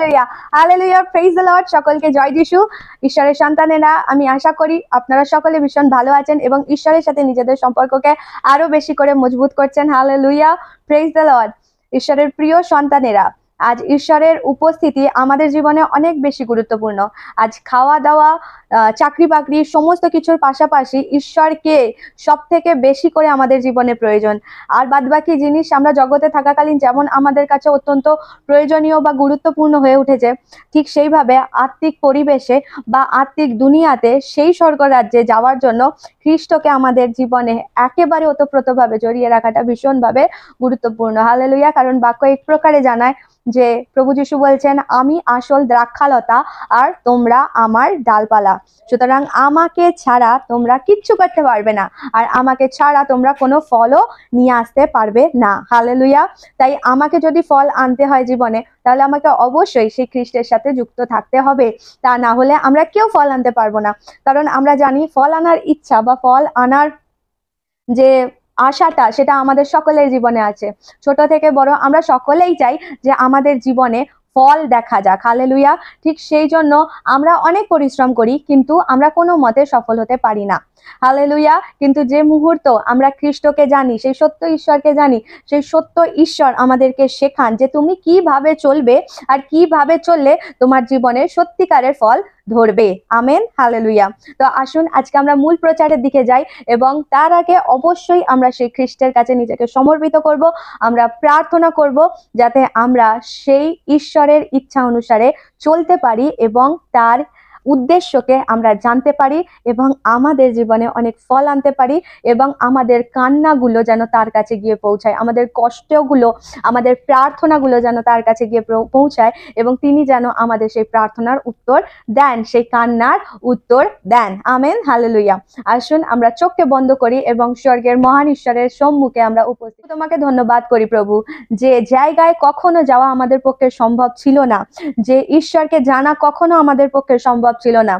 Hallelujah hallelujah, praise the Lord. সকলকে জয় যিশু। ঈশ্বরের সন্তানেরা, আমি আশা করি আপনারা সকলে ভীষণ ভালো আছেন এবং ঈশ্বরের সাথে নিজেদের সম্পর্ককে আরো বেশি করে মজবুত করছেন। Hallelujah, praise the Lord. ঈশ্বরের প্রিয় সন্তানেরা, আজ ঈশ্বরের উপস্থিতি আমাদের জীবনে অনেক বেশি গুরুত্বপূর্ণ। আজ খাওয়া দাওয়া, চাকরি বাকরি সমস্ত কিছুর পাশাপাশি ঈশ্বরকে সব থেকে বেশি করে আমাদের জীবনে প্রয়োজন। আর বাদবাকি জিনিস আমরা জগতে থাকাকালীন যেমন আমাদের কাছে অত্যন্ত প্রয়োজনীয় বা গুরুত্বপূর্ণ হয়ে উঠেছে, ঠিক সেইভাবে আত্মিক পরিবেশে বা আত্মিক দুনিয়াতে সেই স্বর্গরাজ্যে যাওয়ার জন্য খ্রিস্টকে আমাদের জীবনে একেবারে ওতপ্রোতভাবে জড়িয়ে রাখাটা ভীষণভাবে গুরুত্বপূর্ণ। হালেলুয়া। কারণ বাক্য এক প্রকারে জানায় যে প্রভু যিশু বলছেন, আমি আসল দ্রাক্ষালতা আর তোমরা আমার ডালপালা। সুতরাং আমাকে ছাড়া তোমরা কিচ্ছু করতে পারবে না, আর আমাকে ছাড়া তোমরা কোনো ফলও নিয়ে আসতে পারবে না। হালেলুয়া। তাই আমাকে যদি ফল আনতে হয় জীবনে, তাহলে আমাকে অবশ্যই সেই খ্রিস্টের সাথে যুক্ত থাকতে হবে। তা না হলে আমরা কেউ ফল আনতে পারবো না। কারণ আমরা জানি ফল আনার ইচ্ছা বা ফল আনার যে আশাটা, সেটা আমাদের সকলের জীবনে আছে। ছোট থেকে বড় আমরা সকলেই চাই যে আমাদের জীবনে ফল দেখা যাক। হালেলুয়া। ঠিক সেই জন্য আমরা অনেক পরিশ্রম করি, কিন্তু আমরা কোনো মতে সফল হতে পারি না। হালেলুয়া। কিন্তু যে মুহূর্ত আমরা খ্রিস্টকে জানি, সেই সত্য ঈশ্বরকে জানি, সেই সত্য ঈশ্বর আমাদেরকে শেখান যে তুমি কিভাবে চলবে আর কিভাবে চললে তোমার জীবনে সত্যিকারের ফল ধরবে। আমেন। হালেলুয়া। তো আসুন আজকে আমরা মূল প্রচারের দিকে যাই, এবং তার আগে অবশ্যই আমরা সেই খ্রিস্টের কাছে নিজেকে সমর্পিত করব। আমরা প্রার্থনা করব যাতে আমরা সেই ঈশ্বরের ইচ্ছা অনুসারে চলতে পারি এবং তার উদ্দেশ্যকে আমরা জানতে পারি এবং আমাদের জীবনে অনেক ফল আনতে পারি, এবং আমাদের কান্নাগুলো যেন তার কাছে গিয়ে পৌঁছায়, আমাদের কষ্টগুলো, আমাদের প্রার্থনাগুলো যেন তার কাছে গিয়ে পৌঁছায়, এবং তিনি যেন আমাদের সেই প্রার্থনার উত্তর দেন, সেই কান্নার উত্তর দেন। আমেন। হালেলুয়া। আসুন আমরা চোখকে বন্ধ করি এবং স্বর্গের মহান ঈশ্বরের সম্মুখে আমরা উপস্থিত। তোমাকে ধন্যবাদ করি প্রভু, যে জায়গায় কখনো যাওয়া আমাদের পক্ষে সম্ভব ছিল না, যে ঈশ্বরকে জানা কখনো আমাদের পক্ষে সম্ভব ছিল না,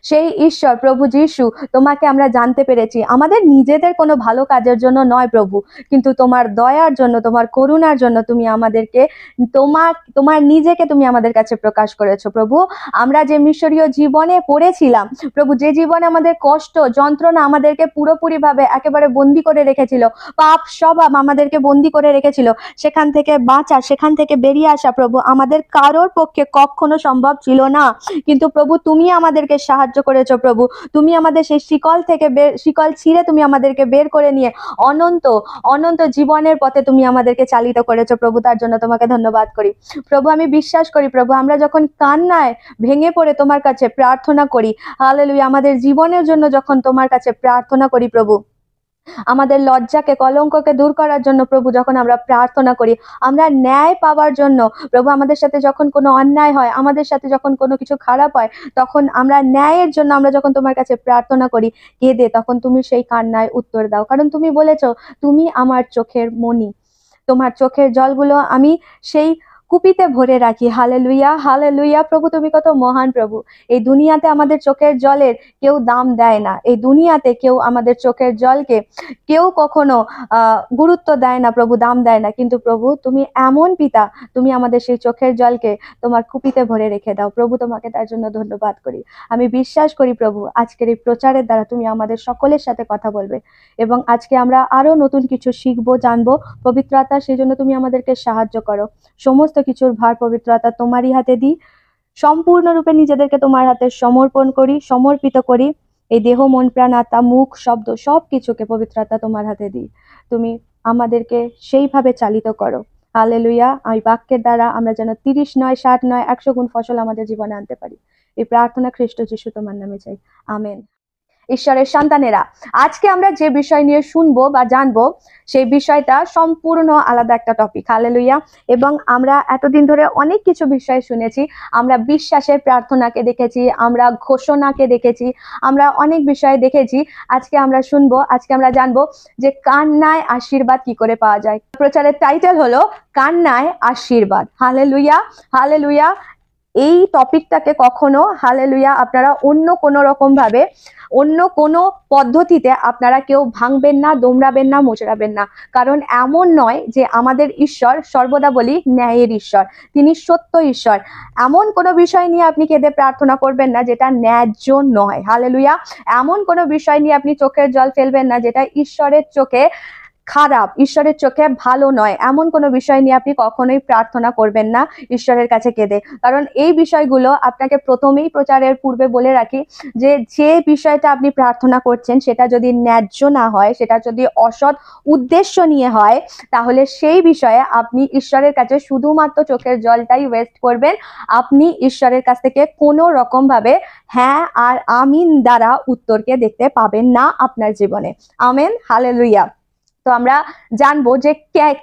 সেই ঈশ্বর প্রভু যিশু, তোমাকে আমরা জানতে পেরেছি আমাদের নিজেদের কোনো ভালো কাজের জন্য নয় প্রভু, কিন্তু তোমার দয়ার জন্য, তোমার করুণার জন্য তুমি আমাদেরকে তোমার নিজেকে তুমি আমাদের কাছে প্রকাশ করেছো প্রভু। আমরা যে মিশরীয় জীবনে পড়েছিলাম প্রভু, যে জীবনে আমাদের কষ্ট যন্ত্রণা আমাদেরকে পুরোপুরিভাবে একেবারে বন্দি করে রেখেছিল, পাপ স্বভাব আমাদেরকে বন্দি করে রেখেছিল, সেখান থেকে বাঁচা, সেখান থেকে বেরিয়ে আসা প্রভু আমাদের কারোর পক্ষে কখনো সম্ভব ছিল না। কিন্তু প্রভু তুমি আমাদেরকে সাহায্য করেছো প্রভু, তুমি আমাদের সেই শিকল ছিঁড়ে তুমি আমাদেরকে বের করে নিয়ে অনন্ত অনন্ত জীবনের পথে তুমি আমাদেরকে চালিত করেছো প্রভু। তার জন্য তোমাকে ধন্যবাদ করি প্রভু। আমি বিশ্বাস করি প্রভু, আমরা যখন কান্নায় ভেঙে পড়ে তোমার কাছে প্রার্থনা করি, হালেলুয়া, আমাদের জীবনের জন্য যখন তোমার কাছে প্রার্থনা করি প্রভু, আমাদের লজ্জাকে কলঙ্ককে দূর করার জন্য প্রভু যখন আমরা প্রার্থনা করি, আমরা ন্যায় পাওয়ার জন্য প্রভু, আমাদের সাথে যখন কোনো অন্যায় হয়, আমাদের সাথে যখন কোনো কিছু খারাপ হয়, তখন আমরা ন্যায়ের জন্য আমরা যখন তোমার কাছে প্রার্থনা করি কেঁদে, তখন তুমি সেই কান্নায় উত্তর দাও। কারণ তুমি বলেছো তুমি আমার চোখের মণি, তোমার চোখের জলগুলো আমি সেই কুপিতে ভরে রাখি। Hallelujah hallelujah. প্রভু তুমি কত মহান প্রভু। এই দুনিয়াতে আমাদের চোখের জলের কেউ দাম দেয় না, এই দুনিয়াতে কেউ আমাদের চোখের জলকে কেউ কখনো গুরুত্ব দেয় না প্রভু, দাম দেয় না, কিন্তু প্রভু তুমি এমন পিতা, তুমি আমাদের সেই চোখের জলকে তোমার কুপিতে ভরে রেখে দাও প্রভু। তোমাকে তার জন্য ধন্যবাদ করি। আমি বিশ্বাস করি প্রভু আজকের এই প্রচারের দ্বারা তুমি আমাদের সকলের সাথে কথা বলবে, এবং আজকে আমরা আরো নতুন কিছু শিখবো, জানবো। পবিত্র আত্মা, সেই জন্য তুমি আমাদেরকে সাহায্য করো। সমস্ত কিছুর ভার পবিত্র আত্মা তোমারই হাতে দিই, সম্পূর্ণরূপে নিজেদেরকে তোমার হাতে সমর্পণ করি, সমর্পিত করি। এই দেহ, মন, প্রাণ, আত্মা, মুখ, শব্দ সবকিছুকে পবিত্র আত্মা তোমার হাতে দিই। তুমি আমাদেরকে সেইভাবে চালিত করো। হালেলুয়া। এই বাক্যের দ্বারা আমরা যেন 30 নয়, 60 নয়, 100 গুণ ফসল আমাদের জীবনে আনতে পারি। এই প্রার্থনা খ্রিস্ট যিশু তোমার নামে চাই। আমেন। ঈশ্বরের সন্তানেরা, আজকে আমরা যে বিষয় নিয়ে শুনবো বা জানবো, সেই বিষয়টা সম্পূর্ণ আলাদা একটা টপিক। হালেলুয়া। এবং আমরা এতদিন ধরে অনেক কিছু বিষয় শুনেছি। আমরা বিশ্বাসের প্রার্থনাকে দেখেছি, আমরা ঘোষণাকে দেখেছি, আমরা অনেক বিষয় দেখেছি। আজকে আমরা শুনবো, আজকে আমরা জানবো যে কান্নায় আশীর্বাদ কি করে পাওয়া যায়। প্রচারের টাইটেল হলো কান্নায় আশীর্বাদ। Hallelujah hallelujah. এই টপিকটাকে কখনো হালেলুয়া আপনারা অন্য কোনো রকম ভাবে অন্য কোনো পদ্ধতিতে আপনারা কেউ ভাঙবেন না, দোমড়াবেন না, মোচড়াবেন না। কারণ এমন নয় যে আমাদের ঈশ্বর, সর্বদা বলি, ন্যায়ের ঈশ্বর, তিনি সত্য ঈশ্বর। এমন কোনো বিষয় নিয়ে আপনি কেঁদে প্রার্থনা করবেন না যেটা ন্যায্য নয়। হালেলুয়া। এমন কোনো বিষয় নিয়ে আপনি চোখের জল ফেলবেন না যেটা ঈশ্বরের চোখে খারাপ, ঈশ্বরের চোখে ভালো নয়। এমন কোনো বিষয় নিয়ে আপনি কখনোই প্রার্থনা করবেন না ঈশ্বরের কাছে কেঁদে। কারণ এই বিষয়গুলো আপনাকে প্রথমেই প্রচারের পূর্বে বলে রাখি যে বিষয়টা আপনি প্রার্থনা করছেন সেটা যদি ন্যায্য না হয়, সেটা যদি অসৎ উদ্দেশ্য নিয়ে হয়, তাহলে সেই বিষয়ে আপনি ঈশ্বরের কাছে শুধুমাত্র চোখের জলটাই ওয়েস্ট করবেন। আপনি ঈশ্বরের কাছ থেকে কোনো রকম ভাবে হ্যাঁ আর আমিন দ্বারা উত্তরকে দেখতে পাবেন না আপনার জীবনে। Amen, hallelujah. তো আমরা জানবো যে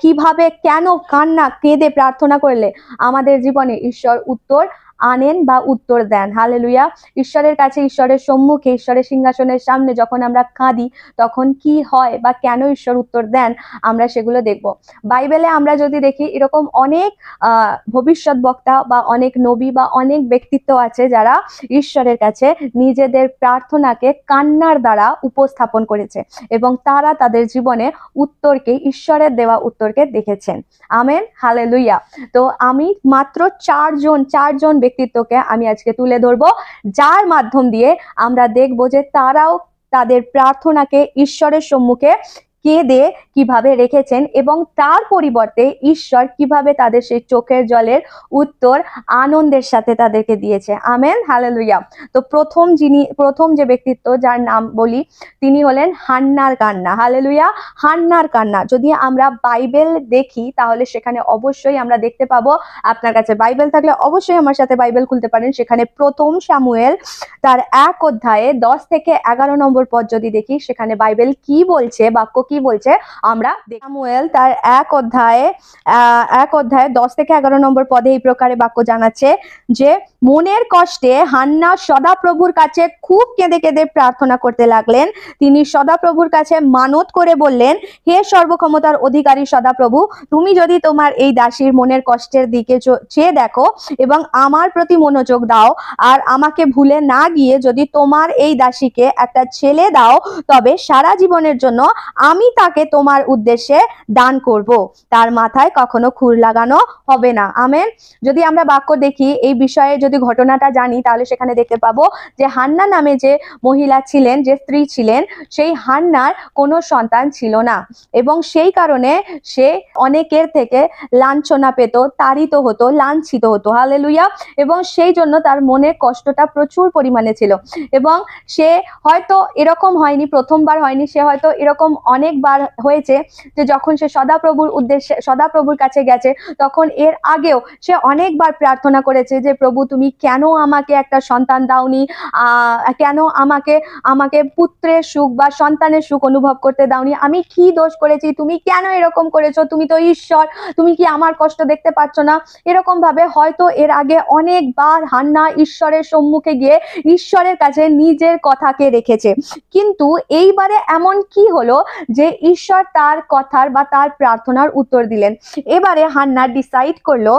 কিভাবে, কেন কান্না কেঁদে প্রার্থনা করলে আমাদের জীবনে ঈশ্বর উত্তর আনেন বা উত্তর দেন। হালেলুয়া। ঈশ্বরের কাছে, ঈশ্বরের সম্মুখে, ঈশ্বরের সিংহাসনের সামনে যখন আমরা কাঁদি তখন কি হয় বা কেন ঈশ্বর উত্তর দেন, আমরা সেগুলো দেখব। বাইবেলে আমরা যদি দেখি, এরকম অনেক ভবিষ্যৎ বক্তা বা অনেক নবী বা অনেক ব্যক্তিত্ব আছে যারা ঈশ্বরের কাছে নিজেদের প্রার্থনাকে কান্নার দ্বারা উপস্থাপন করেছে এবং তারা তাদের জীবনে উত্তরকে, ঈশ্বরের দেওয়া উত্তরকে দেখেছেন। Amen, hallelujah. তো আমি মাত্র চারজন ব্যক্তিত্বকে আমি আজকে তুলে ধরবো, যার মাধ্যম দিয়ে আমরা দেখব যে তারাও তাদের প্রার্থনাকে ঈশ্বরের সম্মুখে কেঁদে কিভাবে রেখেছেন এবং তার পরিবর্তে ঈশ্বর কিভাবে তাদের সেই চোখের জলের উত্তর আনন্দের সাথে তাদেরকে দিয়েছে। Amen, hallelujah. তো প্রথম যে ব্যক্তিত্ব যার নাম বলি, তিনি হলেন হান্নার কান্না। হালেলুয়া। হান্নার কান্না যদি আমরা বাইবেল দেখি তাহলে সেখানে অবশ্যই আমরা দেখতে পাবো, আপনার কাছে বাইবেল থাকলে অবশ্যই আমার সাথে বাইবেল খুলতে পারেন, সেখানে প্রথম শামুয়েল তার 1 অধ্যায়ে 10 থেকে 11 নম্বর পদ যদি দেখি, সেখানে বাইবেল কি বলছে, বাক্য কি বলছে আমরা। শামুয়েল তার 1 অধ্যায়ে 10 থেকে 11 নম্বর পদে এই প্রকারে বাক্য জানাচ্ছে যে মনের কষ্টে হান্না সদাপ্রভুর কাছে খুব কেঁদে কেঁদে প্রার্থনা করতে লাগলেন। তিনি সদাপ্রভুর কাছে মানত করে বললেন, হে সর্বক্ষমতার অধিকারী সদাপ্রভু, তুমি যদি তোমার এই দাসীর মনের কষ্টের দিকে চেয়ে দেখো এবং আমার প্রতি মনোযোগ দাও আর আমাকে ভুলে না গিয়ে যদি তোমার এই দাসীকে একটা ছেলে দাও, তবে সারা জীবনের জন্য আমি তাকে তোমার উদ্দেশ্যে দান করব, তার মাথায় কখনো খুর লাগানো হবে না। আমেন। যদি আমরা বাক্য দেখি, এই বিষয়ে যদি ঘটনাটা জানি, তাহলে সেখানে দেখতে পাবো যে হান্না নামে যে মহিলা ছিলেন, যে স্ত্রী ছিলেন, সেই হান্নার কোনো সন্তান ছিল না এবং সেই কারণে সে অনেকের থেকে লাঞ্ছনা পেত, তাড়িত হতো, লাঞ্ছিত হতো। হালেলুয়া। এবং সেই জন্য তার মনে কষ্টটা প্রচুর পরিমাণে ছিল এবং সে হয়তো এরকম হয়নি, প্রথমবার হয়নি, সে হয়তো এরকম অনেকবার হয়েছে যে যখন সে সদাপ্রভুর কাছে গেছে, তখন এর আগেও সে অনেকবার প্রার্থনা করেছে যে প্রভু, তুমি কেন আমাকে একটা সন্তান দাওনি, কেন আমাকে পুত্রের সুখ বা সন্তানের সুখ অনুভব করতে দাওনি, আমি কি দোষ করেছি, তুমি কেন এরকম করেছো, তুমি তো ঈশ্বর, তুমি কি আমার কষ্ট দেখতে পাচ্ছ না? এরকম ভাবে হয়তো এর আগে অনেকবার হান্না ঈশ্বরের সম্মুখে গিয়ে ঈশ্বরের কাছে নিজের কথাকে রেখেছে। কিন্তু এইবারে এমন কি হলো যে ঈশ্বর তার কথার বা তার প্রার্থনার উত্তর দিলেন। এবারে হান্না ডিসাইড করলো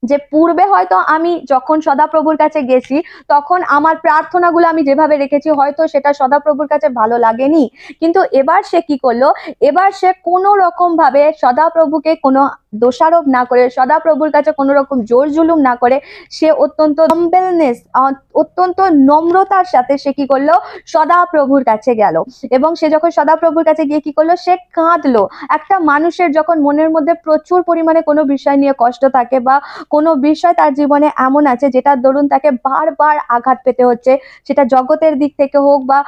যে পূর্বে হয়তো আমি যখন সদাপ্রভুর কাছে গেছি তখন আমার প্রার্থনাগুলো আমি যেভাবে রেখেছি হয়তো সেটা সদাপ্রভুর কাছে ভালো লাগেনি, কিন্তু এবার সে কি করলো, এবার সে কোনো রকম ভাবে সদাপ্রভুকে কোনো দোষারোপ না করে, সদাপ্রভুর কাছে কোনো রকম জোর জুলুম না করে, সে অত্যন্ত নম্রতার সাথে সে কি করলো, সদাপ্রভুর কাছে গেল এবং সে যখন সদাপ্রভুর কাছে গিয়ে কি করলো, সে কাঁদলো। একটা মানুষের যখন মনের মধ্যে প্রচুর পরিমাণে কোনো বিষয় নিয়ে কষ্ট থাকে বা কোনো বিষয় তার জীবনে এমন আছে যেটার দরুন তাকে বারবার আঘাত পেতে হচ্ছে, সেটা জগতের দিক থেকে হোক বা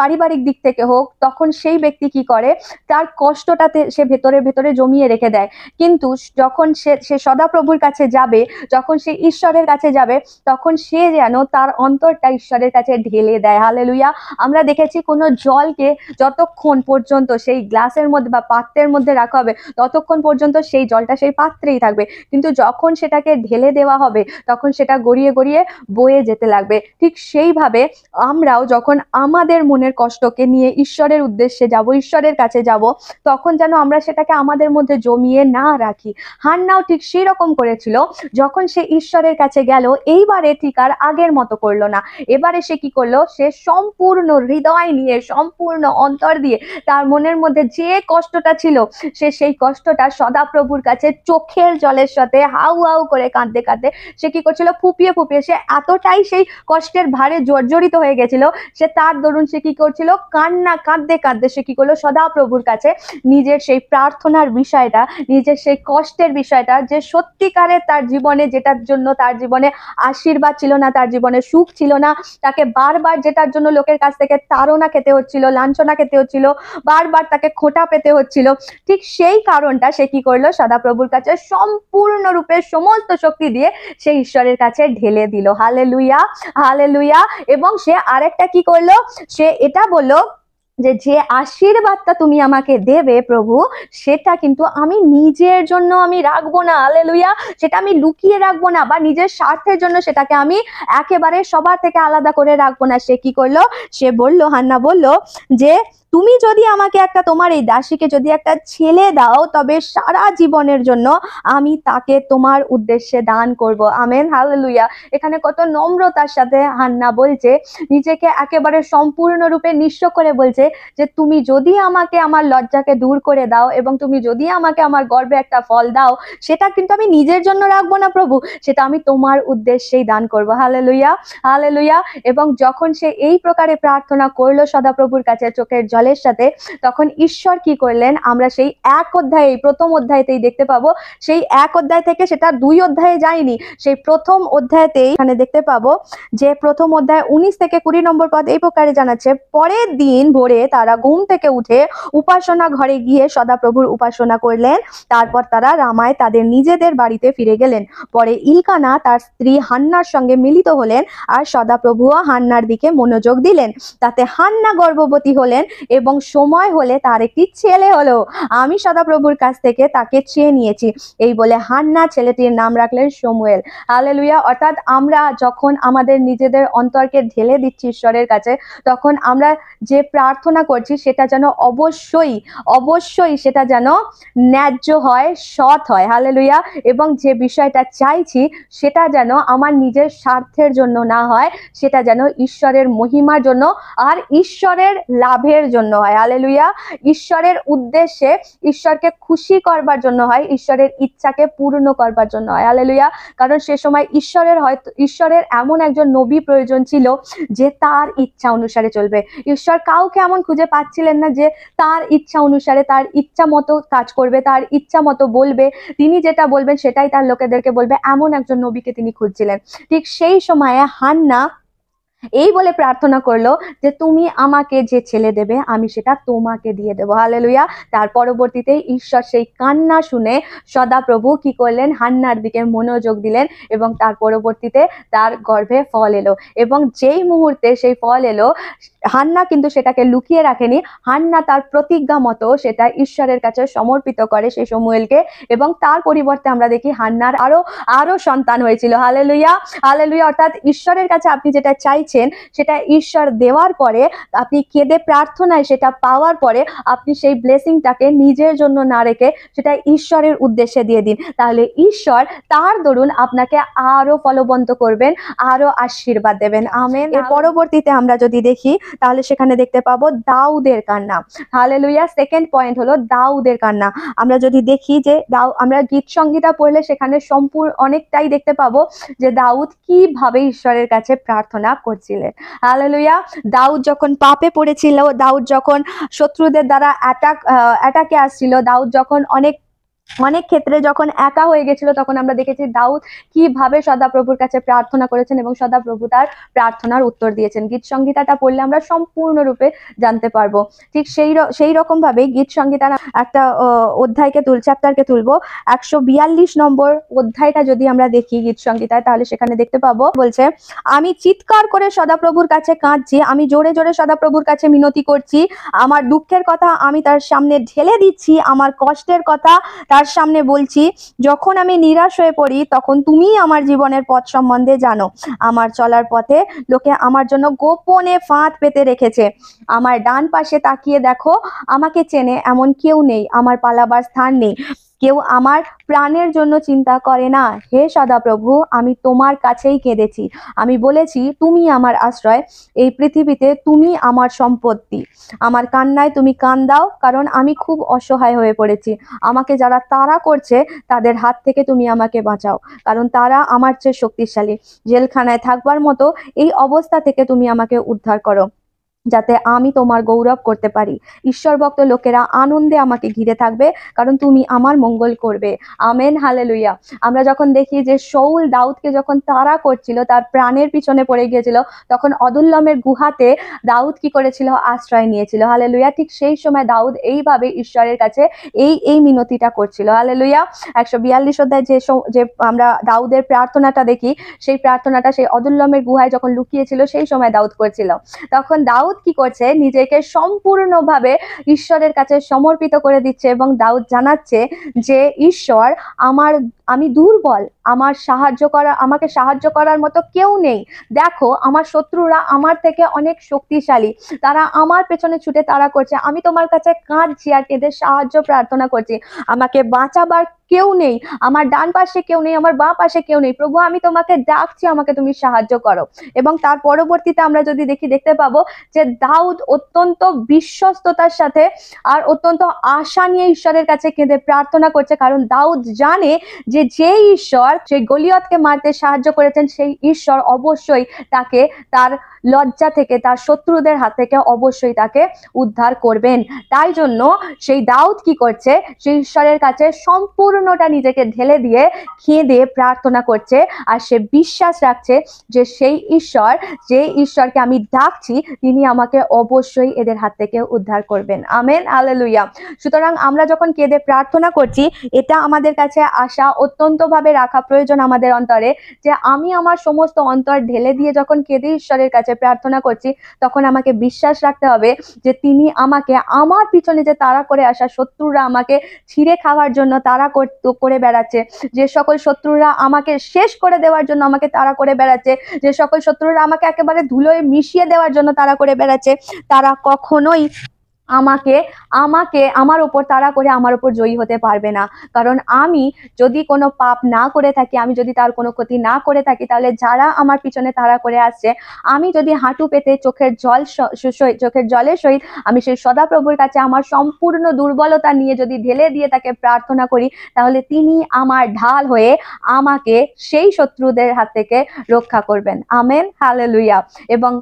পারিবারিক দিক থেকে হোক, তখন সেই ব্যক্তি কি করে, তার কষ্টটাতে সে ভেতরে জমিয়ে রেখে দেয়। কিন্তু যখন সে সদাপ্রভুর কাছে যাবে, যখন সে ঈশ্বরের কাছে যাবে, তখন সে যেন তার অন্তরটা ঈশ্বরের কাছে ঢেলে দেয়। হালেলুয়া। আমরা দেখেছি কোনো জলকে যতক্ষণ পর্যন্ত সেই গ্লাসের মধ্যে বা পাত্রের মধ্যে রাখা হবে ততক্ষণ পর্যন্ত সেই জলটা সেই পাত্রেই থাকবে, কিন্তু যখন সেটাকে ঢেলে দেওয়া হবে তখন সেটা গড়িয়ে গড়িয়ে বয়ে যেতে লাগবে। ঠিক সেইভাবে আমরাও যখন আমাদের মনের কষ্টকে নিয়ে ঈশ্বরের উদ্দেশ্যে যাব, ঈশ্বরের কাছে যাব, তখন যেন আমরা সেটাকে আমাদের মধ্যে জমিয়ে না রাখি। হান্নাও ঠিক সেই রকম করেছিল, যখন সে ঈশ্বরের কাছে গেল এইবারে ঠিক আর আগের মতো করলো না। এবারে সে কি করলো, সে সম্পূর্ণ হৃদয় নিয়ে, সম্পূর্ণ অন্তর দিয়ে তার মনের মধ্যে যে কষ্টটা ছিল, সে সেই কষ্টটা সদাপ্রভুর কাছে চোখের জলের সাথে হাউ হাউ করে কাঁদতে কাঁদতে সে কি করছিল, ফুপিয়ে ফুপিয়ে, সে এতটাই সেই কষ্টের ভারে জর্জরিত হয়ে গেছিল, সে তার দরুন সে কি করছিল, কান্না কাঁদতে কাঁদতে সে কি করলো, সদাপ্রভুর কাছে নিজের সেই প্রার্থনার বিষয়টা, নিজের সেই কষ্টের বিষয়টা, যে সত্যিকারের তার জীবনে, যেটার জন্য তার জীবনে আশীর্বাদ ছিল না, তার জীবনে সুখ ছিল না, তাকে বারবার যেটার জন্য লোকের কাছ থেকে তাড়না খেতে হচ্ছিল, লাঞ্ছনা খেতে হচ্ছিল, বারবার তাকে খোঁটা পেতে হচ্ছিল, ঠিক সেই কারণটা সে কি করলো, সদাপ্রভুর কাছে সম্পূর্ণরূপে সমস্ত শক্তি দিয়ে সে ঈশ্বরের কাছে ঢেলে দিল। Hallelujah, hallelujah. এবং সে আরেকটা কি করলো, সে এটা বললো যে যে আশীর্বাদটা তুমি আমাকে দেবে প্রভু, সেটা কিন্তু আমি নিজের জন্য আমি রাখবো না। হালেলুয়া। সেটা আমি লুকিয়ে রাখবো না, বা নিজের স্বার্থের জন্য সেটাকে আমি একেবারে সবার থেকে আলাদা করে রাখবো না। সে কি করলো, সে বলল, হান্না বলল যে তুমি যদি আমাকে একটা, তোমার এই দাসীকে যদি একটা ছেলে দাও, তবে সারা জীবনের জন্য আমি তাকে তোমার উদ্দেশ্যে দান করব। Amen, hallelujah. এখানে কত নম্রতার সাথে হান্না বলছে, নিজেকে একেবারে সম্পূর্ণরূপে নিঃস্ব করে বলছে যে তুমি যদি আমাকে আমার লজ্জাকে দূর করে দাও, এবং তুমি যদি আমাকে আমার গর্বে একটা ফল দাও, সেটা কিন্তু আমি নিজের জন্য রাখবো না প্রভু, সেটা আমি তোমার উদ্দেশ্যেই দান করবো। Hallelujah, hallelujah. এবং যখন সে এই প্রকারে প্রার্থনা করলো সদাপ্রভুর কাছে চোখের জলের সাথে, তখন ঈশ্বর কি করলেন, আমরা সেই এক অধ্যায়ে, প্রথম অধ্যায়তেই দেখতে পাবো। সেই এক অধ্যায় থেকে সেটা 2 অধ্যায়ে যায়নি, সেই প্রথম অধ্যায়তেই এখানে দেখতে পাবো যে প্রথম অধ্যায় 19 থেকে 20 নম্বর পদ এই প্রকারে জানাচ্ছে, পরের দিন ভোরে তারা ঘুম থেকে উঠে উপাসনা ঘরে গিয়ে সদাপ্রভুর উপাসনা করলেন। তারপর তারা রামায় তাদের নিজেদের বাড়িতে ফিরে গেলেন। পরে ইলকানা তার স্ত্রী হান্নার সঙ্গে মিলিত হলেন, আর সদাপ্রভুও হান্নার দিকে মনোযোগ দিলেন। তাতে হান্না গর্ভবতী হলেন, এবং সময় হলে তার একটি ছেলে হলো। আমি সদাপ্রভুর কাছ থেকে তাকে চেয়ে নিয়েছি। এই বলে হান্না ছেলেটির নাম রাখলেন শমুয়েল। হালেলুয়া। অর্থাৎ আমরা যখন আমাদের নিজেদের অন্তরকে ঢেলে দিচ্ছি ঈশ্বরের কাছে, তখন আমরা যে প্রার্থনা করছি সেটা যেন অবশ্যই অবশ্যই সেটা যেন ন্যায্য হয়, সৎ হয়। হালেলুয়া। এবং যে বিষয়টা চাইছি সেটা যেন আমার নিজের স্বার্থের জন্য না হয়, সেটা যেন ঈশ্বরের মহিমার জন্য আর ঈশ্বরের লাভের জন্য হয়। হালেলুয়া। ঈশ্বরের উদ্দেশ্যে, ঈশ্বরকে খুশি করবার জন্য হয়, ঈশ্বরের ইচ্ছাকে পূর্ণ করবার জন্য হয়। হালেলুয়া। কারণ সে সময় ঈশ্বরের এমন একজন নবী প্রয়োজন ছিল যে তার ইচ্ছা অনুসারে চলবে। ঈশ্বর কাউকে এমন খুঁজে পাচ্ছিলেন না যে তার ইচ্ছা অনুসারে, তার ইচ্ছা মতো কাজ করবে, তার ইচ্ছা মতো বলবে, তিনি যেটা বলবেন সেটাই তার লোকেদেরকে বলবে, এমন একজন নবীকে তিনি খুঁজছিলেন। ঠিক সেই সময়ে হান্না এই বলে প্রার্থনা করলো যে তুমি আমাকে যে ছেলে দেবে আমি সেটা তোমাকে দিয়ে দেবো। হালেলুয়া। তার পরবর্তীতে ঈশ্বর সেই কান্না শুনে সদাপ্রভু কি করলেন, হান্নার দিকে মনোযোগ দিলেন, এবং তার পরবর্তীতে তার গর্ভে ফল এলো। এবং যেই মুহূর্তে সেই ফল এলো, হান্না কিন্তু সেটাকে লুকিয়ে রাখেনি। হান্না তার প্রতিজ্ঞা মতো সেটা ঈশ্বরের কাছে সমর্পিত করে সেই শমুয়েলকে, এবং তার পরিবর্তে আমরা দেখি হান্নার আরো সন্তান হয়েছিল। Hallelujah, hallelujah. অর্থাৎ ঈশ্বরের কাছে আপনি যেটা চাইছেন সেটা ঈশ্বর দেওয়ার পরে, আপনি কেঁদে প্রার্থনায় সেটা পাওয়ার পরে, আপনি সেই ব্লেসিংটাকে নিজের জন্য না রেখে সেটা ঈশ্বরের উদ্দেশ্যে দিয়ে দিন। তাহলে ঈশ্বর তার দরুন আপনাকে আরো ফলবন্ত করবেন, আরো আশীর্বাদ দেবেন। আমেন। এর পরবর্তীতে আমরা যদি দেখি, তাহলে সেখানে দেখতে পাবো দাউদের কান্না। হালেলুয়া। সেকেন্ড পয়েন্ট হলো দাউদের কান্না। আমরা যদি দেখি যে আমরা গীত সংগীতা পড়লে সেখানে সম্পূর্ণ অনেকটাই দেখতে পাবো যে দাউদ কিভাবে ঈশ্বরের কাছে প্রার্থনা করছিলেন। হালেলুয়া। দাউদ যখন পাপে পড়েছিল, দাউদ যখন শত্রুদের দ্বারা অ্যাটাকে আসছিল, দাউদ যখন অনেক ক্ষেত্রে যখন একা হয়ে গেছিল, তখন আমরা দেখেছি দাউদ কিভাবে সদাপ্রভুর কাছে প্রার্থনা করেছেন, এবং সদাপ্রভু তার প্রার্থনার উত্তর দিয়েছেন। গীত সংগীতাটা পড়লে আমরা সম্পূর্ণরূপে জানতে পারবো। ঠিক সেই রকম ভাবে গীত সংগীতার একটা চ্যাপ্টারকে তুলবো। 142 নম্বর অধ্যায়টা যদি আমরা দেখি গীত সংগীতায়, তাহলে সেখানে দেখতে পাবো, বলছে, আমি চিৎকার করে সদাপ্রভুর কাছে কাঁদছি, আমি জোরে জোরে সদাপ্রভুর কাছে মিনতি করছি, আমার দুঃখের কথা আমি তার সামনে ঢেলে দিচ্ছি, আমার কষ্টের কথা তার সামনে বলছি। যখন আমি নিরাশ হয়ে পড়ি, তখন তুমি আমার জীবনের পথ সম্বন্ধে জানো। আমার চলার পথে লোকে আমার জন্য গোপনে ফাঁদ পেতে রেখেছে। আমার ডান পাশে তাকিয়ে দেখো, আমাকে চেনে এমন কেউ নেই, আমার পালাবার স্থান নেই। কেউ আমার প্রাণের জন্য চিন্তা করে না। হে সদাপ্রভু, আমি তোমার কাছেই কেঁদেছি। আমি বলেছি, তুমি আমার আশ্রয়, এই পৃথিবীতে তুমি আমার সম্পত্তি। আমার কান্নায় তুমি কান দাও, কারণ আমি খুব অসহায় হয়ে পড়েছি। আমাকে যারা তাড়া করছে তাদের হাত থেকে তুমি আমাকে বাঁচাও, কারণ তারা আমার চেয়ে শক্তিশালী। জেলখানায় থাকবার মতো এই অবস্থা থেকে তুমি আমাকে উদ্ধার করো, যাতে আমি তোমার গৌরব করতে পারি। ঈশ্বর ভক্ত লোকেরা আনন্দে আমাকে ঘিরে থাকবে, কারণ তুমি আমার মঙ্গল করবে। Amen, hallelujah. আমরা যখন দেখি যে শাউল দাউদকে যখন তাড়া করছিল, তার প্রাণের পিছনে পড়ে গিয়েছিল, তখন অদুল্লামের গুহাতে দাউদ কি করেছিল? আশ্রয় নিয়েছিল। হালেলুয়া। ঠিক সেই সময় দাউদ এইভাবে ঈশ্বরের কাছে এই মিনতিটা করছিল। হালেলুয়া। 142 অধ্যায় যে আমরা দাউদের প্রার্থনাটা দেখি, সেই প্রার্থনাটা সেই অদুল্লামের গুহায় যখন লুকিয়েছিল সেই সময় দাউদ করছিল। তখন দাউদ কি করছে? নিজেকে সম্পূর্ণভাবে ঈশ্বরের কাছে সমর্পিত করে দিচ্ছে এবং দাউদ জানাচ্ছে যে ঈশ্বর, আমি দুর্বল, আমাকে সাহায্য করার মতো কেউ নেই। দেখো, আমার শত্রুরা আমার থেকে অনেক শক্তিশালী, তারা আমার পেছনে ছুটে তাড়া করছে। আমি তোমার কাছে কাঁদছি আর এদের সাহায্য প্রার্থনা করছি। আমাকে বাঁচাবার কেউ নেই, আমার ডান পাশে কেউ নেই, আমার বাঁ পাশে কেউ নেই। প্রভু, আমি তোমাকে ডাকছি, আমাকে তুমি সাহায্য করো। এবং তার পরবর্তীতে আমরা যদি দেখতে পাবো যে দাউদ অত্যন্ত বিশ্বস্ততার সাথে আর অত্যন্ত আশা নিয়ে ঈশ্বরের কাছে কেঁদে প্রার্থনা করছে, কারণ দাউদ জানে যে ঈশ্বর সেই গলিয়তকে মারতে সাহায্য করেছেন, সেই ঈশ্বর অবশ্যই তাকে তার লজ্জা থেকে, তার শত্রুদের হাত থেকে অবশ্যই তাকে উদ্ধার করবেন। তাই জন্য সেই দাউদ কি করছে? সেই ঈশ্বরের কাছে সম্পূর্ণটা নিজেকে ঢেলে দিয়ে কেঁদে প্রার্থনা করছে, আর সে বিশ্বাস রাখছে যে সেই ঈশ্বর, যে ঈশ্বরকে আমি ডাকছি, তিনি আমাকে অবশ্যই এদের হাত থেকে উদ্ধার করবেন। Amen, hallelujah. সুতরাং আমরা যখন কেঁদে প্রার্থনা করছি, এটা আমাদের কাছে আশা অত্যন্তভাবে রাখা প্রয়োজন আমাদের অন্তরে, যে আমি আমার সমস্ত অন্তর ঢেলে দিয়ে যখন কেঁদে ঈশ্বরের কাছে প্রার্থনা করছি, তখন আমাকে বিশ্বাস রাখতে হবে যে তিনি আমাকে, আমার পিছনে যে তাড়া করে আসা শত্রুরা আমাকে ছিঁড়ে খাওয়ার জন্য তাড়া করে বেড়াচ্ছে, যে সকল শত্রুরা আমাকে শেষ করে দেওয়ার জন্য আমাকে তাড়া করে বেড়াচ্ছে, যে সকল শত্রুরা আমাকে একেবারে ধুলোয় মিশিয়ে দেওয়ার জন্য তাড়া করে বেড়াচ্ছে, তারা কখনোই আমার উপর তাড়া করে আমার উপর জয়ী হতে পারবে না। কারণ আমি যদি কোনো পাপ না করে থাকি, আমি যদি তার কোনো ক্ষতি না করে থাকি, তাহলে যারা আমার পিছনে তাড়া করে আসছে, আমি যদি হাঁটু পেতে চোখের জলের সহিত আমি সেই সদাপ্রভুর কাছে আমার সম্পূর্ণ দুর্বলতা নিয়ে যদি ঢেলে দিয়ে তাকে প্রার্থনা করি, তাহলে তিনি আমার ঢাল হয়ে আমাকে সেই শত্রুদের হাত থেকে রক্ষা করবেন। Amen, hallelujah. এবং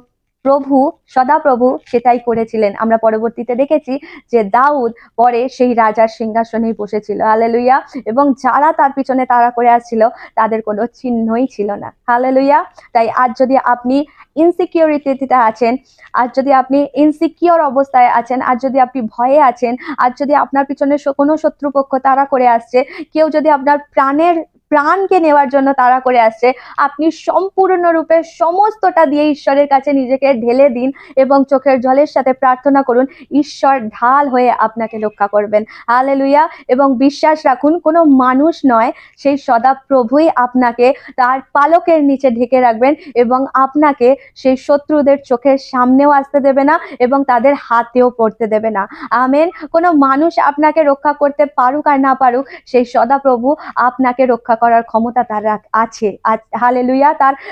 সদাপ্রভু সেটাই করেছিলেন। আমরা পরবর্তীতে দেখেছি যে দাউদ পরে সেই রাজার সিংহাসনেই বসেছিল। হালেলুয়া। এবং যারা তার পিছনে তাড়া করে আসছিল, তাদের কোনো চিহ্নই ছিল না। হালেলুয়া। তাই আজ যদি আপনি ইনসিকিউরিটিতে আছেন, আজ যদি আপনি ইনসিকিউর অবস্থায় আছেন, আজ যদি আপনি ভয়ে আছেন, আজ যদি আপনার পিছনে কোনো শত্রুপক্ষ তাড়া করে আসছে, কেউ যদি আপনার প্রাণকে নেওয়ার জন্য তাড়া করে আসছে, আপনি সম্পূর্ণরূপে সমস্তটা দিয়ে ঈশ্বরের কাছে নিজেকে ঢেলে দিন এবং চোখের জলের সাথে প্রার্থনা করুন। ঈশ্বর ঢাল হয়ে আপনাকে রক্ষা করবেন। হালেলুয়া। এবং বিশ্বাস রাখুন, কোনো মানুষ নয়, সেই সদাপ্রভুই আপনাকে তার পালকের নিচে ঢেকে রাখবেন এবং আপনাকে সেই শত্রুদের চোখের সামনেও আসতে দেবে না এবং তাদের হাতেও পড়তে দেবে না। আমেন। কোনো মানুষ আপনাকে রক্ষা করতে পারুক আর না পারুক, সেই সদাপ্রভু আপনাকে রক্ষা করার ক্ষমতা তার আছে। হালেলুয়া।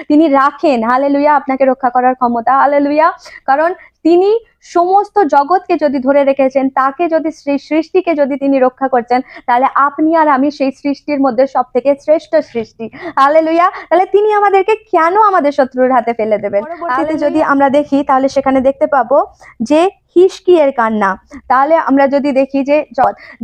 তিনি রাখেন। হালেলুয়া। আপনাকে রক্ষা করার ক্ষমতা। হালেলুয়া। কারণ তিনি সমস্ত জগৎকে যদি ধরে রেখেছেন, তাকে যদি সৃষ্টিকে যদি তিনি রক্ষা করছেন, তাহলে আপনি আর আমি সেই সৃষ্টির মধ্যে সব থেকে শ্রেষ্ঠ সৃষ্টি। হালেলুয়া। তাহলে তিনি আমাদেরকে কেন আমাদের শত্রুর হাতে ফেলে দেবেন? পরবর্তীতে যদি আমরা দেখি, তাহলে সেখানে দেখতে পাবো যে হিজকিয়ের কান্না। তাহলে আমরা যদি দেখি যে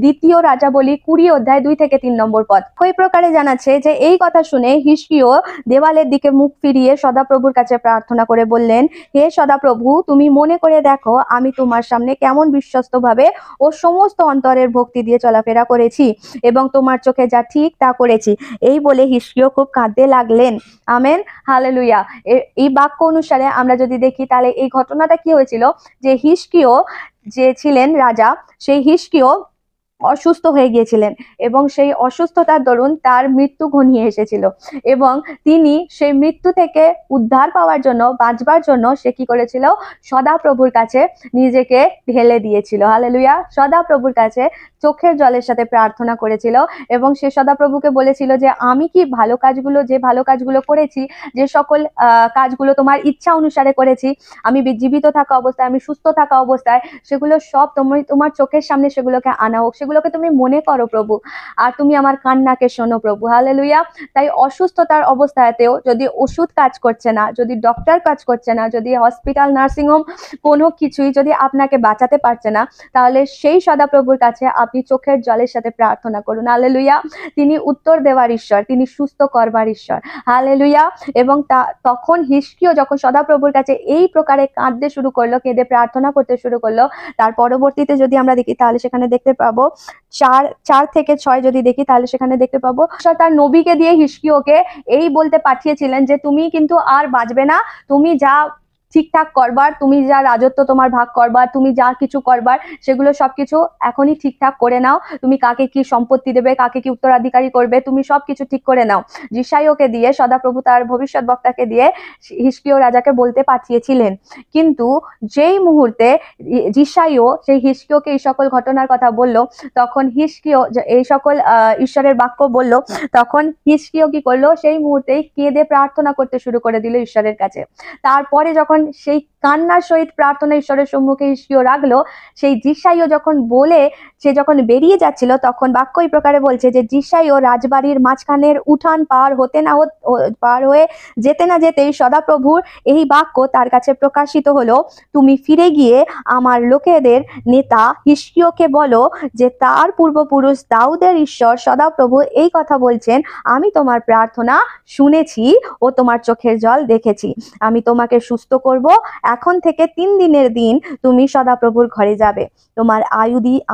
দ্বিতীয় রাজাবলী 20 অধ্যায় 2 থেকে 3 নম্বর পদ ওই প্রকারে জানাচ্ছে যে এই কথা শুনে হিজকিয় দেওয়ালের দিকে মুখ ফিরিয়ে সদাপ্রভুর কাছে প্রার্থনা করে বললেন, হে সদাপ্রভু, তুমি মনে করে দেখো আমি তোমার সামনে কেমন বিশ্বস্তভাবে ও সমস্ত অন্তরের ভক্তি দিয়ে চলাফেরা করেছি এবং তোমার চোখে যা ঠিক তা করেছি। এই বলে হিজকিয় খুব কাঁদতে লাগলেন। Amen, hallelujah. এই বাক্য অনুসারে আমরা যদি দেখি, তাহলে এই ঘটনাটা কি হয়েছিল, যে হিজকিয় যে ছিলেন রাজা, সেই হিজকিয় অসুস্থ হয়ে গিয়েছিলেন এবং সেই অসুস্থতার দরুন তার মৃত্যু ঘনিয়ে এসেছিল এবং তিনি সেই মৃত্যু থেকে উদ্ধার পাওয়ার জন্য, বাঁচবার জন্য সে কি করেছিল? সদাপ্রভুর কাছে নিজেকে ঢেলে দিয়েছিল। হালেলুয়া। সদাপ্রভুর কাছে চোখের জলের সাথে প্রার্থনা করেছিল এবং সে সদাপ্রভুকে বলেছিল যে আমি কি ভালো কাজগুলো করেছি, যে সকল কাজগুলো তোমার ইচ্ছা অনুসারে করেছি, আমি জীবিত থাকা অবস্থায়, আমি সুস্থ থাকা অবস্থায়, সেগুলো সব তোমার চোখের সামনে সেগুলোকে আনা হোক, সেগুলোকে তুমি মনে করো প্রভু, আর তুমি আমার কান্নাকে শোনো প্রভু। হালেলুয়া। তাই অসুস্থতার অবস্থাতেও যদি ওষুধ কাজ করছে না, যদি ডক্টর কাজ করছে না, যদি হসপিটাল, নার্সিংহোম কোনো কিছুই যদি আপনাকে বাঁচাতে পারছে না, তাহলে সেই সদাপ্রভুর কাছে আপনি চোখের জলের সাথে প্রার্থনা করুন। হালেলুয়া। তিনি উত্তর দেওয়ার ঈশ্বর, তিনি সুস্থ করবার ঈশ্বর। হালেলুয়া। এবং তখন হিজকিয়া যখন সদাপ্রভুর কাছে এই প্রকারে কাঁদতে শুরু করলো, কেঁদে প্রার্থনা করতে শুরু করলো, তার পরবর্তীতে যদি আমরা দেখি তাহলে সেখানে দেখতে পাবো 4 থেকে 6 যদি দেখি তাহলে সেখানে দেখতে পাবো তার নবীকে দিয়ে হিজকিয়াকে এই বলতে পাঠিয়েছিলেন যে তুমি কিন্তু আর বাঁচবে না, তুমি যা ঠিকঠাক করবার, তুমি যা রাজত্ব তোমার ভাগ করবার, তুমি যা কিছু করবার, সেগুলো সবকিছু এখনই ঠিকঠাক করে নাও। তুমি কাকে কি সম্পত্তি দেবে, কাকে কি উত্তরাধিকারী করবে, তুমি সবকিছু ঠিক করে নাও। জিসাইওকে দিয়ে, সদাপ্রভু তার ভবিষ্যৎ বক্তাকে দিয়ে হিজকিয়া রাজাকে বলতে পাঠিয়েছিলেন। কিন্তু যেই মুহূর্তে জিসাইও সেই হিজকিয়াকে এই সকল ঘটনার কথা বলল, তখন হিজকিয়া এই সকল ঈশ্বরের বাক্য বলল, তখন হিজকিয়া কি করলো? সেই মুহূর্তেই কেঁদে প্রার্থনা করতে শুরু করে দিল ঈশ্বরের কাছে। তারপরে যখন সেই কান্নার সহিত প্রার্থনা ঈশ্বরের সম্মুখে হিজকিয়া রাখলো, সেই জিসাইও যখন বলে সে যখন বেরিয়ে যাচ্ছিল, তখন বাক্য এই প্রকারে বলছে যে জিসাইও রাজবাড়ির মাঝখানের উঠান পার হয়ে যেতে না যেতেই সদাপ্রভুর এই বাক্য তার কাছে প্রকাশিত হলো, তুমি ফিরে গিয়ে আমার লোকেদের নেতা হিজকিয়াকে বলো যে তার পূর্বপুরুষ দাউদের ঈশ্বর সদাপ্রভু এই কথা বলছেন, আমি তোমার প্রার্থনা শুনেছি ও তোমার চোখের জল দেখেছি, আমি তোমাকে সুস্থ করব। এখন থেকে 3 দিনের দিন তুমি সদাপ্রভুর ঘরে যাবে। তোমার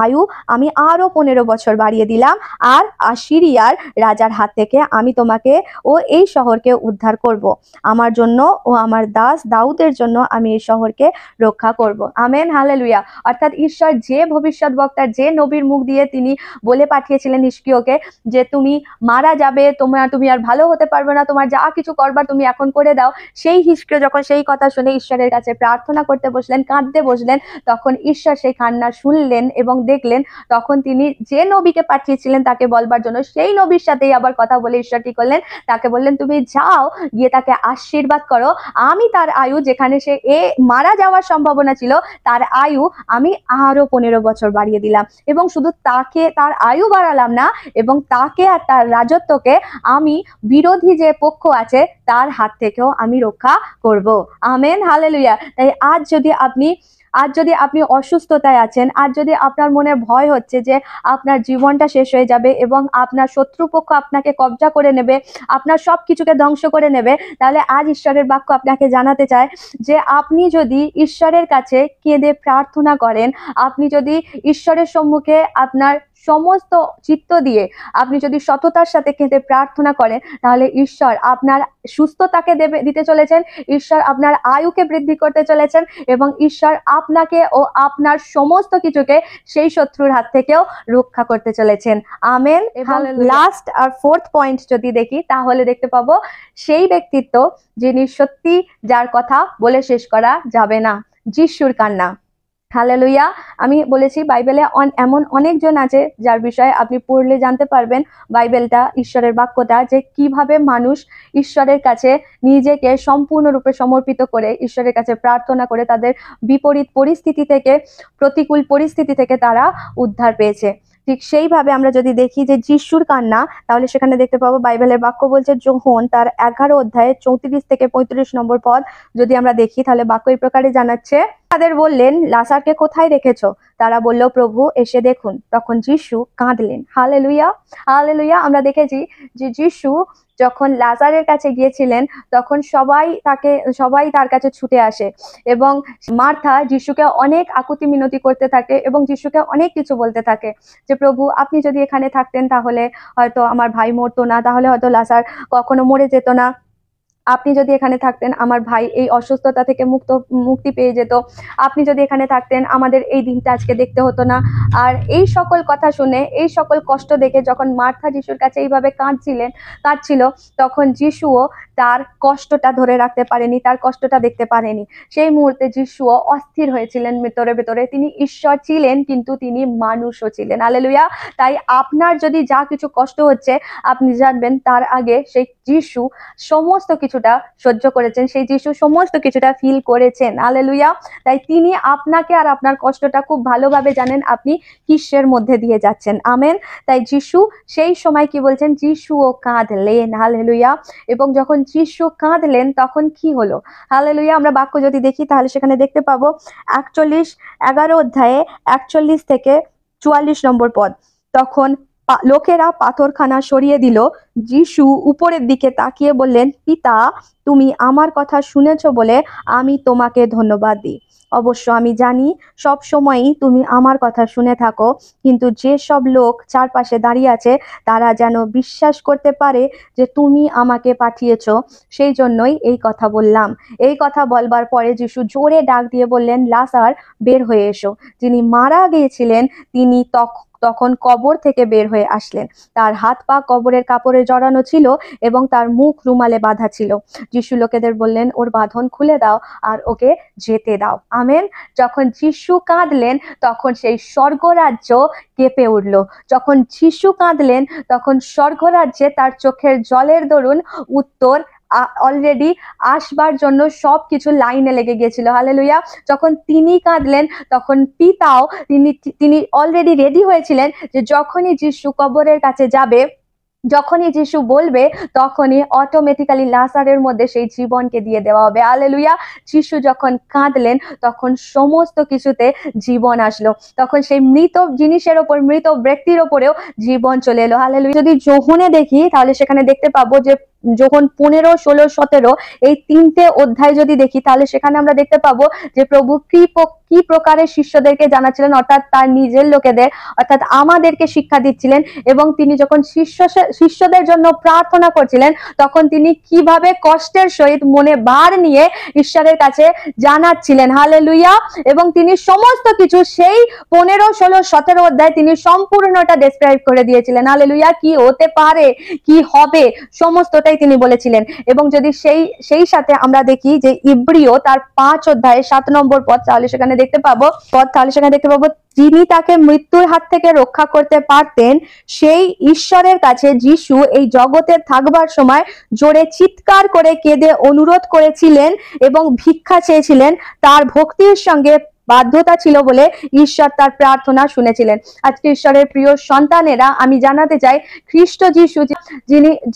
আয়ু আমি আরো 15 বছর বাড়িয়ে দিলাম, আর আসিরিয়ার রাজার হাত থেকে আমি তোমাকে ও এই শহরকে উদ্ধার করব। আমার জন্য ও আমার দাস দাউদের জন্য আমি এই শহরকে রক্ষা করব। আমেন। হালেলুয়া। অর্থাৎ ঈশ্বর যে ভবিষ্যৎ বক্তার, যে নবীর মুখ দিয়ে তিনি বলে পাঠিয়েছিলেন হিজকিয়াকে যে তুমি মারা যাবে, তুমি আর ভালো হতে পারবে না, তোমার যা কিছু করবার তুমি এখন করে দাও, সেই হিজকিয়া যখন সেই কথা শুনে ঈশ্বরের কাছে প্রার্থনা করতে বসলেন, কাঁদতে বসলেন, তখন ঈশ্বর সেই কান্না শুনলেন এবং দেখলেন। তখন তিনি যে নবীকে পাঠিয়েছিলেন তাকে বলবার জন্য, সেই নবীর সাথেই আবার কথা বলে ঈশ্বর কি করলেন? তাকে বললেন তুমি যাও, গিয়ে তাকে আশীর্বাদ করো, আমি তার আয়ু, যেখানে সে মারা যাওয়ার সম্ভাবনা ছিল, তার আয়ু আমি আরো 15 বছর বাড়িয়ে দিলাম। এবং শুধু তার আয়ু বাড়ালাম না, এবং তাকে আর তার রাজত্বকে আমি বিরোধী যে পক্ষ আছে তার হাত থেকেও আমি রক্ষা করব। আমেন। হালেলুয়া। তাই আজ যদি আপনি অসুস্থতায় আছেন, আর যদি আপনার মনে ভয় হচ্ছে যে আপনার জীবনটা শেষ হয়ে যাবে এবং আপনার শত্রুপক্ষ আপনাকে কবজা করে নেবে, আপনার সব কিছুকে ধ্বংস করে নেবে, তাহলে আজ ঈশ্বরের বাক্য আপনাকে জানাতে চায় যে আপনি যদি ঈশ্বরের কাছে কেঁদে প্রার্থনা করেন, আপনি যদি ঈশ্বরের সম্মুখে আপনার সমস্ত চিত্ত দিয়ে আপনি যদি সততার সাথে কেঁদে প্রার্থনা করেন, তাহলে ঈশ্বর আপনার সুস্থতাকে দিতে চলেছেন, ঈশ্বর আপনার আয়ুকে বৃদ্ধি করতে চলেছেন, এবং ঈশ্বর আপনাকে ও আপনার সমস্ত কিছুকে সেই শত্রুর হাত থেকেও রক্ষা করতে চলেছেন। আমেন। এবং লাস্ট আর 4th পয়েন্ট যদি দেখি তাহলে দেখতে পাবো সেই ব্যক্তিত্ব যিনি সত্যি, যার কথা বলে শেষ করা যাবে না, যিশুর কান্না। হালেলুয়া। আমি বলেছি বাইবেলে এমন অনেকজন আছে যার বিষয়ে আপনি পড়লে জানতে পারবেন, বাইবেলটা, ঈশ্বরের বাক্যটা, যে কিভাবে মানুষ ঈশ্বরের কাছে নিজেকে সম্পূর্ণরূপে সমর্পিত করে ঈশ্বরের কাছে প্রার্থনা করে তাদের বিপরীত পরিস্থিতি থেকে, প্রতিকূল পরিস্থিতি থেকে তারা উদ্ধার পেয়েছে। ঠিক সেইভাবে আমরা যদি দেখি যে যিশুর কান্না, তাহলে সেখানে দেখতে পাবো বাইবেলের বাক্য বলছে যোহন তার 11 অধ্যায়ে 34 থেকে 35 নম্বর পদ যদি আমরা দেখি, তাহলে বাক্য এই প্রকারে জানাচ্ছে, তাদের বললেন লাজারকে কোথায় রেখেছো? তারা বলল প্রভু এসে দেখুন। তখন যিশু কাঁদলেন। হালেলুয়া। হালেলুয়া। আমরা দেখেছি যে যিশু যখন লাজারের কাছে গিয়েছিলেন, তখন সবাই তার কাছে ছুটে আসে, এবং মার্থা যিশুকে অনেক আকুতি মিনতি করতে থাকে এবং যিশুকে অনেক কিছু বলতে থাকে যে প্রভু আপনি যদি এখানে থাকতেন তাহলে হয়তো আমার ভাই মরতো না, তাহলে হয়তো লাজার কখনো মরে যেত না। আপনি যদি এখানে থাকতেন আমার ভাই এই অসুস্থতা থেকে মুক্তি পেয়ে যেত। আপনি যদি এখানে থাকতেন আমাদের এই দিনটা আজকে দেখতে হতো না। আর এই সকল কথা শুনে, এই সকল কষ্ট দেখে যখন মার্থা যিশুর কাছে এইভাবে কাঁদছিল, তখন যিশুও তার কষ্টটা ধরে রাখতে পারেনি, তার কষ্টটা দেখতে পারেনি। সেই মুহূর্তে যিশুও অস্থির হয়েছিলেন ভেতরে ভেতরে। তিনি ঈশ্বর ছিলেন কিন্তু তিনি মানুষও ছিলেন। হালেলুয়া। তাই আপনার যদি যা কিছু কষ্ট হচ্ছে আপনি জানবেন তার আগে সেই যিশু সমস্ত কিছুটা সহ্য করেছেন, সেই যিশু সমস্ত কিছুটা ফিল করেছেন। হালেলুয়া। তাই তিনি আপনাকে আর আপনার কষ্টটা খুব ভালোভাবে জানেন আপনি কিসের মধ্যে দিয়ে যাচ্ছেন। আমেন। তাই যিশু সেই সময় কি বলছেন, যিশুও কাঁদলেন। হালেলুয়া। এবং যখন যিশু কাঁদলেন তখন কি হলো? হালেলুয়া। আমরা বাক্য যদি দেখি তাহলে সেখানে দেখতে পাবো 11 অধ্যায়ে 41 থেকে 44 নম্বর পদ। তখন লোকেরা পাথরখানা সরিয়ে দিল। যিশু উপরের দিকে তাকিয়ে বললেন, পিতা, তুমি আমার কথা শুনেছ বলে আমি তোমাকে ধন্যবাদ দিই। অবশ্য আমি জানি সব সময়ই তুমি আমার কথা শুনে থাকো, কিন্তু যে সব লোক চারপাশে দাঁড়িয়ে আছে তারা যেন বিশ্বাস করতে পারে যে তুমি আমাকে পাঠিয়েছো, সেই জন্যই এই কথা বললাম। এই কথা বলবার পরে যিশু জোরে ডাক দিয়ে বললেন, লাজার, বের হয়ে এসো। যিনি মারা গিয়েছিলেন তিনি তখন কবর থেকে বের হয়ে আসলেন। তার হাত পা কবরের কাপড়ে জড়ানো ছিল এবং তার মুখ রুমালে বাঁধা ছিল। যিশু লোকেদের বললেন, ওর বাঁধন খুলে দাও আর ওকে যেতে দাও। আমেন। যখন যিশু কাঁদলেন তখন সেই স্বর্গরাজ্য কেঁপে উঠল। যখন যিশু কাঁদলেন তখন স্বর্গরাজ্যে তার চোখের জলের দরুন উত্তর অলরেডি আসবার জন্য সবকিছু লাইনে লেগে গিয়েছিল। হালেলুয়া। যখন তিনি কাঁদলেন তখন পিতাও তিনি অলরেডি রেডি হয়েছিলেন যে যখনই যিশু কবরের কাছে যাবে, যখনই যিশু বলবে তখনই অটোমেটিক্যালি লাজারের মধ্যে সেই জীবনকে দিয়ে দেওয়া হবে। হালেলুয়া। যিশু যখন কাঁদলেন তখন সমস্ত কিছুতে জীবন আসলো। তখন সেই মৃত জিনিসের ওপর, মৃত ব্যক্তির ওপরেও জীবন চলে এলো। হালেলুয়া। যদি যোহনে দেখি তাহলে সেখানে দেখতে পাবো যে যখন 15, 16, 17 এই 3টে অধ্যায় যদি দেখি তাহলে সেখানে আমরা দেখতে পাবো যে প্রভু কি প্রকারের শিষ্যদেরকে জানাচ্ছিলেন, অর্থাৎ তার নিজের লোকেদের, অর্থাৎ আমাদেরকে শিক্ষা দিচ্ছিলেন। এবং তিনি যখন শিষ্যদের জন্য প্রার্থনা করছিলেন তখন তিনি কিভাবে কষ্টের সহিত মনে ভার নিয়ে ঈশ্বরের কাছে জানাচ্ছিলেন। হালেলুয়া। এবং তিনি সমস্ত কিছু সেই 15, 16, 17 অধ্যায় তিনি সম্পূর্ণটা ডেসক্রাইব করে দিয়েছিলেন। হালেলুয়া। কি হতে পারে, কি হবে, সমস্তটাই তিনি বলেছিলেন। এবং যদি সেই সাথে আমরা দেখি যে ইব্রিয় তার 5 অধ্যায়ে 7 নম্বর পদ, তাহলে সেখানে দেখতে পাবো যিনি তাকে মৃত্যুর হাত থেকে রক্ষা করতে পারতেন সেই ঈশ্বরের কাছে যিশু এই জগতে থাকবার সময় জোরে চিৎকার করে কেঁদে অনুরোধ করেছিলেন এবং ভিক্ষা চেয়েছিলেন। তার ভক্তির সঙ্গে বাধ্যতা ছিল বলে ঈশ্বর তার প্রার্থনা শুনেছিলেন। আজকে ঈশ্বরের প্রিয় সন্তানেরা, আমি জানাতে চাই খ্রিস্ট যিশু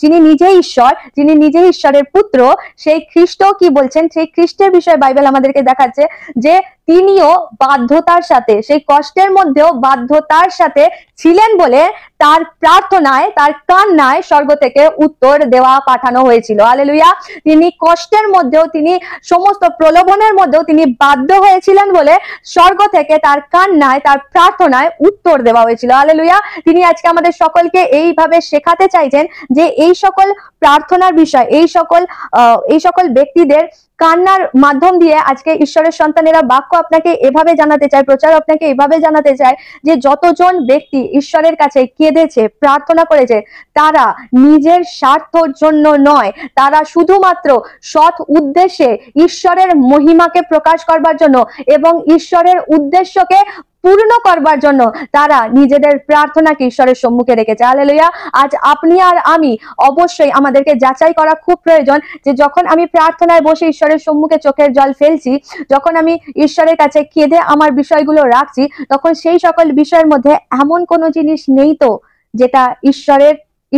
যিনি নিজেই ঈশ্বর, যিনি নিজেই ঈশ্বরের পুত্র, সেই খ্রিস্ট কি বলছেন, সেই খ্রিস্টের বিষয়ে বাইবেল আমাদেরকে দেখাচ্ছে যে তিনিও বাধ্যতার সাথে, সেই কষ্টের মধ্যেও বাধ্যতার সাথে ছিলেন বলে তার প্রার্থনায়, তার কান্নায় স্বর্গ থেকে উত্তর দেওয়া পাঠানো হয়েছিল। হালেলুয়া। তিনি কষ্টের মধ্যেও, তিনি সমস্ত প্রলোভনের মধ্যেও তিনি বাধ্য হয়েছিলেন বলে স্বর্গ থেকে তার কান্নায়, তার প্রার্থনায় উত্তর দেওয়া হয়েছিল। হালেলুয়া। তিনি আজকে আমাদের সকলকে এইভাবে শেখাতে চাইছেন যে এই সকল প্রার্থনার বিষয়, এই সকল ব্যক্তিদের কান্নার মাধ্যম দিয়ে আজকে ঈশ্বরের সন্তানেরা বাক্য আপনাকে এভাবে জানাতে চায়, প্রচার আপনাকে এভাবে জানাতে চায় যে যতজন ব্যক্তি ঈশ্বরের কাছে কেঁদেছে, প্রার্থনা করেছে, তারা নিজের স্বার্থর জন্য নয়, তারা শুধুমাত্র সৎ উদ্দেশ্যে ঈশ্বরের মহিমাকে প্রকাশ করবার জন্য এবং ঈশ্বরের উদ্দেশ্যকে পূর্ণ করবার জন্য তারা নিজেদের প্রার্থনাকে ঈশ্বরের সম্মুখে রেখেছে। হালেলুয়া। আজ আপনি আর আমি অবশ্যই আমাদেরকে যাচাই করা খুব প্রয়োজন যে যখন আমি প্রার্থনায় বসে ঈশ্বরের সম্মুখে চোখের জল ফেলছি, যখন আমি ঈশ্বরের কাছে কেঁদে আমার বিষয়গুলো রাখছি, তখন সেই সকল বিষয়ের মধ্যে এমন কোনো জিনিস নেই তো যেটা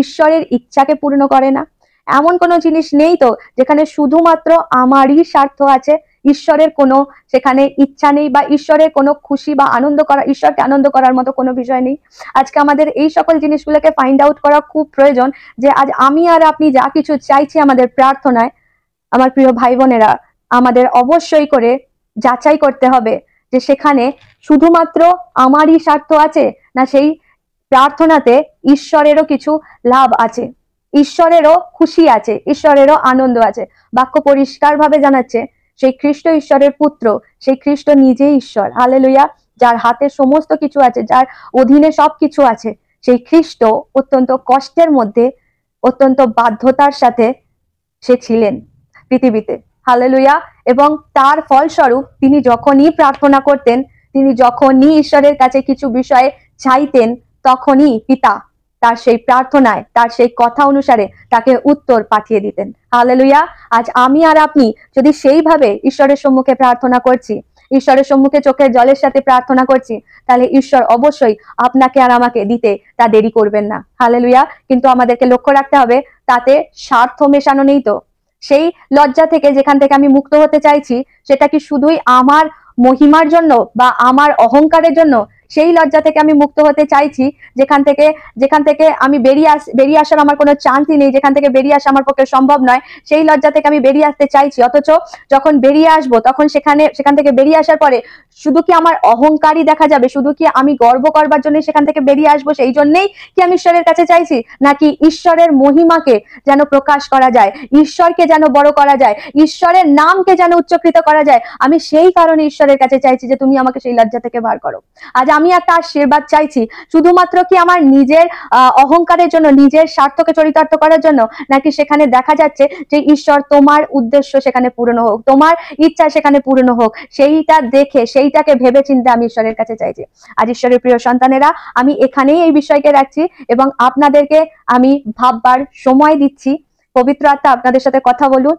ঈশ্বরের ইচ্ছাকে পূর্ণ করে না? এমন কোনো জিনিস নেই তো যেখানে শুধুমাত্র আমারই স্বার্থ আছে, ঈশ্বরের কোনো সেখানে ইচ্ছা নেই, বা ঈশ্বরের কোনো খুশি বা আনন্দ করা, ঈশ্বরকে আনন্দ করার মতো কোনো বিষয় নেই? আজকে আমাদের এই সকল জিনিসগুলোকে ফাইন্ড আউট করা খুব প্রয়োজন যে আজ আমি আর আপনি যা কিছু চাইছি আমাদের প্রার্থনায়, আমার প্রিয় ভাই বোনেরা, আমাদের অবশ্যই করে যাচাই করতে হবে যে সেখানে শুধুমাত্র আমারই স্বার্থ আছে না সেই প্রার্থনাতে ঈশ্বরেরও কিছু লাভ আছে, ঈশ্বরেরও খুশি আছে, ঈশ্বরেরও আনন্দ আছে। বাক্য পরিষ্কারভাবে জানাচ্ছে সেই খ্রিস্ট ঈশ্বরের পুত্র, সেই খ্রিস্ট নিজেই ঈশ্বর। হালেলুয়া। যার হাতে সমস্ত কিছু আছে, যার অধীনে সবকিছু আছে, সেই খ্রিস্ট অত্যন্ত কষ্টের মধ্যে, অত্যন্ত বাধ্যতার সাথে সে ছিলেন পৃথিবীতে। হালেলুয়া। এবং তার ফলস্বরূপ তিনি যখনই প্রার্থনা করতেন, তিনি যখনই ঈশ্বরের কাছে কিছু বিষয়ে চাইতেন, তখনই পিতা তার সেই প্রার্থনায়, তার সেই কথা অনুসারে তাকে উত্তর পাঠিয়ে দিতেন। হালেলুয়া। আজ আমি আর আপনি যদি সেইভাবে ঈশ্বরের সম্মুখে প্রার্থনা করছি, ঈশ্বরের সম্মুখে চোখের জলের সাথে প্রার্থনা করছি, তাহলে ঈশ্বর অবশ্যই আপনাকে আর আমাকে দিতে তা দেরি করবেন না। হালেলুয়া। কিন্তু আমাদেরকে লক্ষ্য রাখতে হবে তাতে স্বার্থ মেশানো নেই তো। সেই লজ্জা থেকে যেখান থেকে আমি মুক্ত হতে চাইছি, সেটা কি শুধুই আমার মহিমার জন্য বা আমার অহংকারের জন্য? সেই লজ্জা থেকে আমি মুক্ত হতে চাইছি যেখান থেকে আমি বেরিয়ে আসার আমার কোনো চান্সই নেই, যেখান থেকে বেরিয়ে আসা আমার পক্ষে সম্ভব নয়, সেই লজ্জা থেকে আমি বেরিয়ে আসতে চাইছি। অথচ যখন বেরিয়ে আসবো, তখন সেখান থেকে বেরিয়ে আসার পরে শুধু কি আমার অহংকারই দেখা যাবে? শুধু কি আমি গর্ব করবার জন্য সেখান থেকে বেরিয়ে আসবো, সেই জন্যই কি আমি ঈশ্বরের কাছে চাইছি? নাকি ঈশ্বরের মহিমাকে যেন প্রকাশ করা যায়, ঈশ্বরকে যেন বড় করা যায়, ঈশ্বরের নামকে যেন উচ্চকৃত করা যায়, আমি সেই কারণে ঈশ্বরের কাছে চাইছি যে তুমি আমাকে সেই লজ্জা থেকে বার করো। আজ আমি একটা আশীর্বাদ চাইছি শুধুমাত্র কি আমার নিজের অহংকারের জন্য, নিজের স্বার্থকে চরিতার্থ করার জন্য, নাকি সেখানে দেখা যাচ্ছে যে ঈশ্বর তোমার উদ্দেশ্য সেখানে পূর্ণ হোক, তোমার ইচ্ছা সেখানে পূর্ণ হোক, সেইটা দেখে, সেইটাকে ভেবে চিন্তে আমি ঈশ্বরের কাছে চাইছি। আজ ঈশ্বরের প্রিয় সন্তানেরা, আমি এখানেই এই বিষয়কে রাখছি এবং আপনাদেরকে আমি ভাববার সময় দিচ্ছি। পবিত্র আত্মা আপনাদের সাথে কথা বলুন,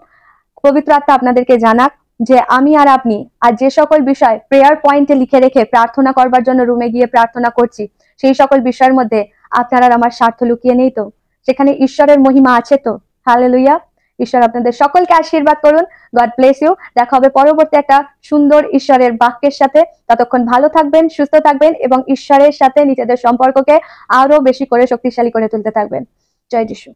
পবিত্র আত্মা আপনাদেরকে জানাক যে আমি আর আপনি আর যে সকল বিষয় প্রেয়ার পয়েন্টে লিখে রেখে প্রার্থনা করবার জন্য রুমে গিয়ে প্রার্থনা করছি, সেই সকল বিষয়ের মধ্যে আপনার আর আমার স্বার্থ লুকিয়ে নেই তো? সেখানে ঈশ্বরের মহিমা আছে তো? হালেলুয়া। ঈশ্বর আপনাদের সকলকে আশীর্বাদ করুন। God bless you. দেখা হবে পরবর্তী একটা সুন্দর ঈশ্বরের বাক্যের সাথে। ততক্ষণ ভালো থাকবেন, সুস্থ থাকবেন এবং ঈশ্বরের সাথে নিজেদের সম্পর্ককে আরো বেশি করে শক্তিশালী করে তুলতে থাকবেন। জয় যিশু।